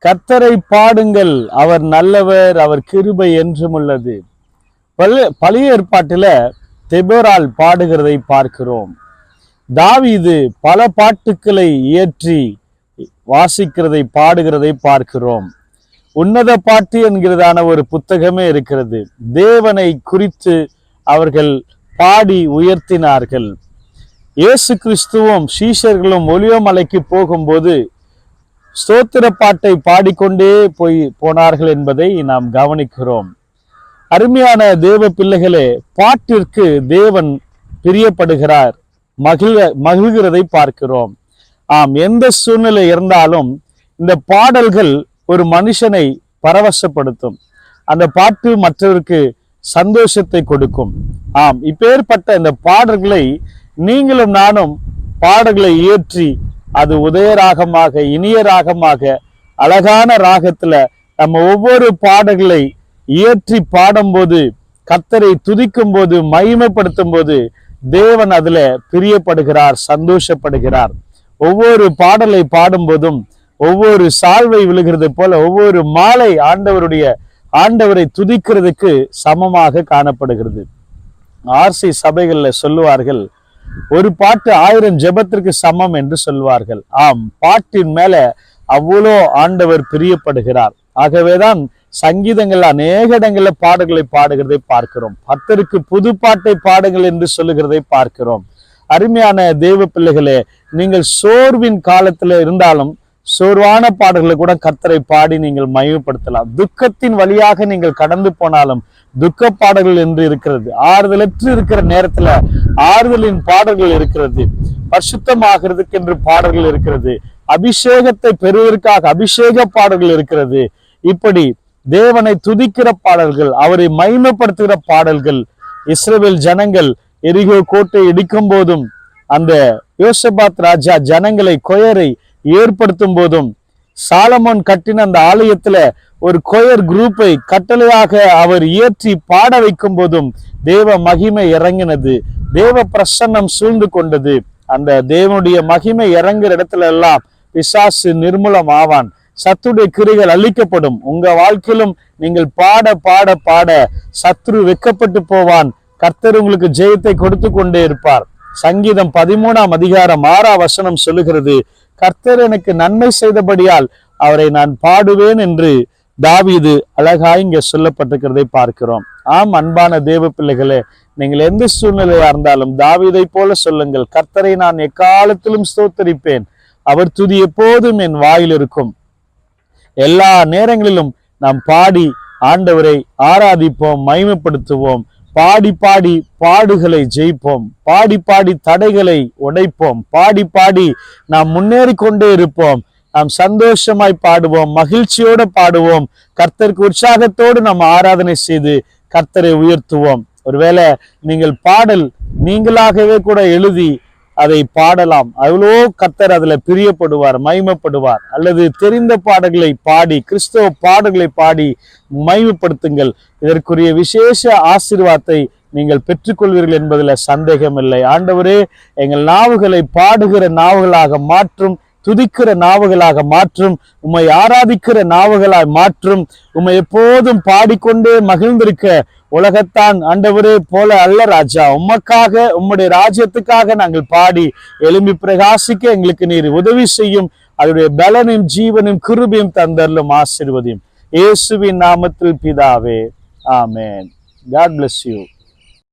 கர்த்தரை பாடுங்கள், அவர் நல்லவர், அவர் கிருபை என்றும் உள்ளது. பழைய ஏற்பாட்டில தெபோரால் பாடுகிறதை பார்க்கிறோம். தாவீது பல பாட்டுக்களை இயற்றி வாசிக்கிறதை பாடுகிறதை பார்க்கிறோம். உன்னத பாட்டு என்கிறதான ஒரு புத்தகமே இருக்கிறது. தேவனை குறித்து அவர்கள் பாடி உயர்த்தினார்கள். இயேசு கிறிஸ்துவும் சீஷர்களும் ஒலிவமலைக்கு போகும்போது ஸ்தோத்திர பாட்டை பாடிக்கொண்டே போனார்கள் என்பதை நாம் கவனிக்கிறோம். அருமையான தேவ பிள்ளைகளே, பாட்டிற்கு தேவன் பிரியப்படுகிறார், மகிழ்கிறதை பார்க்கிறோம். எந்த சூழ்நிலை இருந்தாலும் இந்த பாடல்கள் ஒரு மனுஷனை பரவசப்படுத்தும். அந்த பாட்டு மற்றவருக்கு சந்தோஷத்தை கொடுக்கும். இப்பேற்பட்ட இந்த பாடல்களை நீங்களும் நானும் பாடல்களை இயற்றி அது உதய ராகமாக, இனிய ராகமாக, அழகான ராகத்துல நம்ம ஒவ்வொரு பாடல்களை இயற்றி பாடும்போது, கர்த்தரை துதிக்கும் போது, மகிமைப்படுத்தும் போது தேவன் அதுல பிரியப்படுகிறார், சந்தோஷப்படுகிறார். ஒவ்வொரு பாடலை பாடும்போதும் ஒவ்வொரு சால்வை விழுகிறது போல ஒவ்வொரு மாலை ஆண்டவரை துதிக்கிறதுக்கு சமமாக காணப்படுகிறது. ஆர்சி சபைகள்ல சொல்லுவார்கள், ஒரு பாட்டு 1000 ஜெபத்திற்கு சமம் என்று சொல்வார்கள். பாட்டின் மேல அவ்வளோ ஆண்டவர் பிரியப்படுகிறார். ஆகவேதான் சங்கீதங்கள் அநேக இடங்கள்ல பாடல்களை பாடுகிறதை பார்க்கிறோம். கர்த்தருக்கு புது பாட்டை பாடுங்கள் என்று சொல்லுகிறதை பார்க்கிறோம். அருமையான தேவ பிள்ளைகளே, நீங்கள் சோர்வின் காலத்துல இருந்தாலும் சோர்வான பாடல்களை கூட கர்த்தரை பாடி நீங்கள் மகிமைப்படுத்தலாம். துக்கத்தின் வழியாக நீங்கள் கடந்து போனாலும் துக்க பாடல்கள் என்று இருக்கிறது. ஆறுதலற்று இருக்கிற நேரத்துல ஆறுதலின் பாடல்கள் இருக்கிறது. பரிசுத்தமாகிறதுக்கு என்று பாடல்கள் இருக்கிறது. அபிஷேகத்தை பெறுவதற்காக அபிஷேக பாடல்கள் இருக்கிறது. இப்படி தேவனை துதிக்கிற பாடல்கள், அவரை மகிமைப்படுத்துகிற பாடல்கள். இஸ்ரவேல் ஜனங்கள் எரிகோ கோட்டை இடிக்கும் போதும், அந்த யோசபாத் ராஜா ஜனங்களை கொயரை ஏற்படுத்தும் போதும், சாலமோன் கட்டின அந்த ஆலயத்துல ஒரு கொயர் குரூப்பை கட்டளையாக அவர் இயற்றி பாட வைக்கும் போதும் தேவ மகிமை இறங்கினது, தேவ பிரசன்னம் சூழ்ந்து கொண்டது. அந்த தேவனுடைய மகிமை இறங்குற இடத்துல எல்லாம் பிசாசு நிர்மூலம் ஆவான், சத்துடைய கிரிகள் அழிக்கப்படும். உங்க வாழ்க்கையிலும் நீங்கள் பாட பாட பாட சத்ரு வெக்கப்பட்டு போவான். கர்த்தர் உங்களுக்கு ஜெயத்தை கொடுத்து கொண்டே இருப்பார். சங்கீதம் 13ஆம் அதிகாரம் 6ஆம் வசனம் சொல்லுகிறது, கர்த்தர் எனக்கு நன்மை செய்தபடியால் அவரை நான் பாடுவேன் என்று தாவீது அழகாய் இங்க சொல்லப்பட்டிருக்கிறதை பார்க்கிறோம். அன்பான தேவ பிள்ளைகளே, நீங்கள் எந்த சூழ்நிலையா இருந்தாலும் தாவீதை போல சொல்லுங்கள், கர்த்தரை நான் எக்காலத்திலும் ஸ்தோத்தரிப்பேன், அவர் துதி எப்போதும் என் வாயில் இருக்கும். எல்லா நேரங்களிலும் நாம் பாடி ஆண்டவரை ஆராதிப்போம், மகிமைப்படுத்துவோம். பாடி பாடி பாடுகளை ஜெயிப்போம். பாடி பாடி தடைகளை உடைப்போம். பாடி பாடி நாம் முன்னேறி கொண்டே இருப்போம். நாம் சந்தோஷமாய் பாடுவோம், மகிழ்ச்சியோட பாடுவோம். கர்த்தருக்கு உற்சாகத்தோடு நாம் ஆராதனை செய்து கர்த்தரை உயர்த்துவோம். ஒருவேளை நீங்கள் பாடல் நீங்களாகவே கூட எழுதி அதை பாடலாம். அவ்வளோ கர்த்தர் அதுல பிரியப்படுவார், மகிமைப்படுவார். அல்லது தெரிந்த பாடல்களை பாடி, கிறிஸ்தவ பாடல்களை பாடி மகிமைப்படுத்துங்கள். இதற்குரிய விசேஷ ஆசீர்வாதத்தை நீங்கள் பெற்றுக்கொள்வீர்கள் என்பதில் சந்தேகம் இல்லை. ஆண்டவரே, எங்கள் நாவுகளை பாடுகிற நாவுகளாக மாற்றும், துதிக்கிற நாவுகளாக மாற்றும், உம்மை ஆராதிக்கிற நாவுகளாய் மாற்றும். உம்மை எப்போதும் பாடிக்கொண்டே மகிழ்ந்திருக்க உலகத்தான் ஆண்டவரே போல அல்ல ராஜா, உமக்காக உம்முடைய ராஜ்யத்துக்காக நாங்கள் பாடி எழும்பி பிரகாசிக்க எங்களுக்கு நீர் உதவி செய்யும். அதனுடைய பலனும் ஜீவனும் கிருபையும் தந்தரலும் ஆசீர்வதியும். இயேசுவின் நாமத்தில் பிதாவே, ஆமென். God bless you.